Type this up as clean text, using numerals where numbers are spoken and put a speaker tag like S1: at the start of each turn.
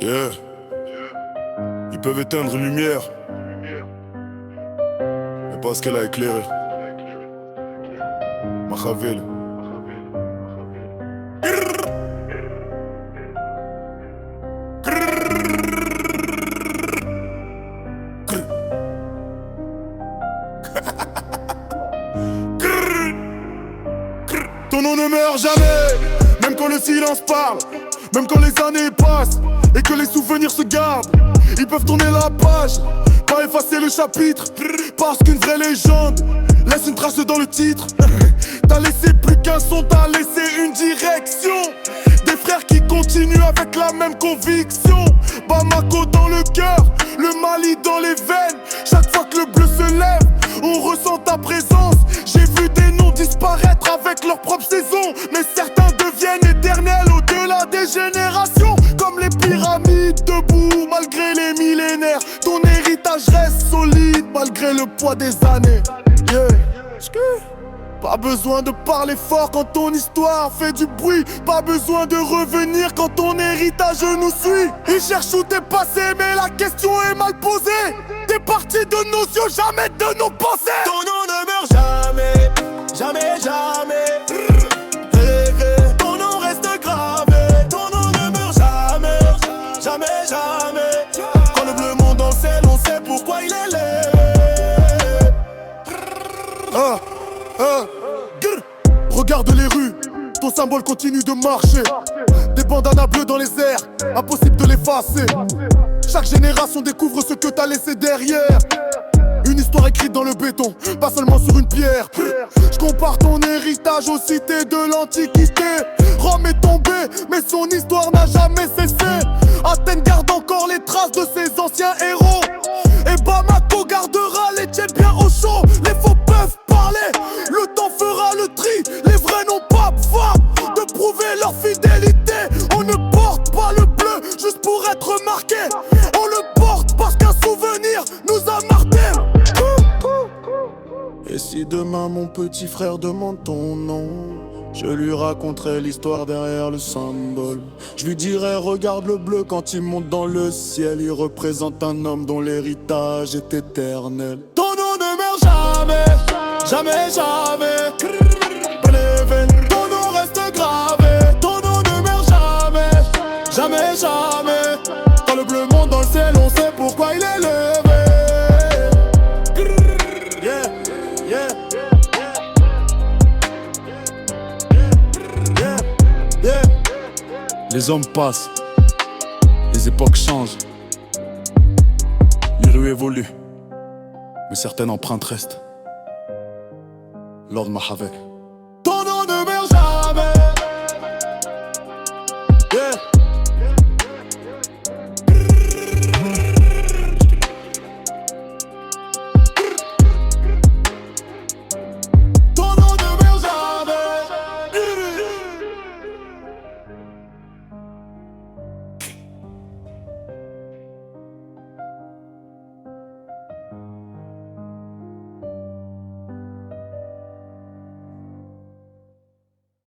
S1: Yeah. Ils peuvent éteindre une lumière, mais pas ce qu'elle a éclairé. Machiavel. Ton nom ne meurt jamais, même quand le silence parle, même quand les années passent et que les souvenirs se gardent. Ils peuvent tourner la page, pas effacer le chapitre, parce qu'une vraie légende laisse une trace dans le titre. T'as laissé plus qu'un son, t'as laissé une direction. Des frères qui continuent avec la même conviction. Bamako dans le cœur, le Mali dans les veines. Chaque fois que le bleu se lève, on ressent ta présence. J'ai vu des noms disparaître avec leur propre saison, mais certains deviennent éternels au-delà des générations. Comme les pyramides debout malgré les millénaires. Ton héritage reste solide malgré le poids des années. Yeah. Pas besoin de parler fort quand ton histoire fait du bruit. Pas besoin de revenir quand ton héritage nous suit. Ils cherchent où t'es passé, mais la question est mal posée. T'es parti de nos yeux, jamais de nos pensées.
S2: Ton nom ne meurt jamais, jamais, jamais. Ton nom reste gravé. Ton nom ne meurt jamais, jamais, jamais. Quand le bleu monte dans le ciel, on sait pourquoi il est levé.
S1: Regarde les rues, ton symbole continue de marcher. Des bandanas bleus dans les airs, impossible de l'effacer. Chaque génération découvre ce que t'as laissé derrière. Une histoire écrite dans le béton, pas seulement sur une pierre. Je compare ton héritage aux cités de l'Antiquité. Rome est tombée, mais son histoire n'a jamais cessé. Athènes garde encore les traces de ses anciens héros. Et Bamako gardera les tiennes bien au chaud. Les faux peuvent parler, le temps fera le tri. Les vrais n'ont pas besoin de prouver leur fidélité. On ne porte pas le bleu juste pour être remarqué. On le porte parce qu'un souvenir nous a marqués. Et si demain mon petit frère demande ton nom, je lui raconterai l'histoire derrière le symbole. Je lui dirai regarde le bleu quand il monte dans le ciel. Il représente un homme dont l'héritage est éternel.
S2: Ton nom ne meurt jamais, jamais, jamais. Ton nom reste gravé. Ton nom ne meurt jamais, jamais, jamais. Quand le bleu monte dans le ciel, on sait pourquoi il est levé. Yeah, yeah.
S1: Les hommes passent, les époques changent, les rues évoluent, mais certaines empreintes restent. Lord Machiavel.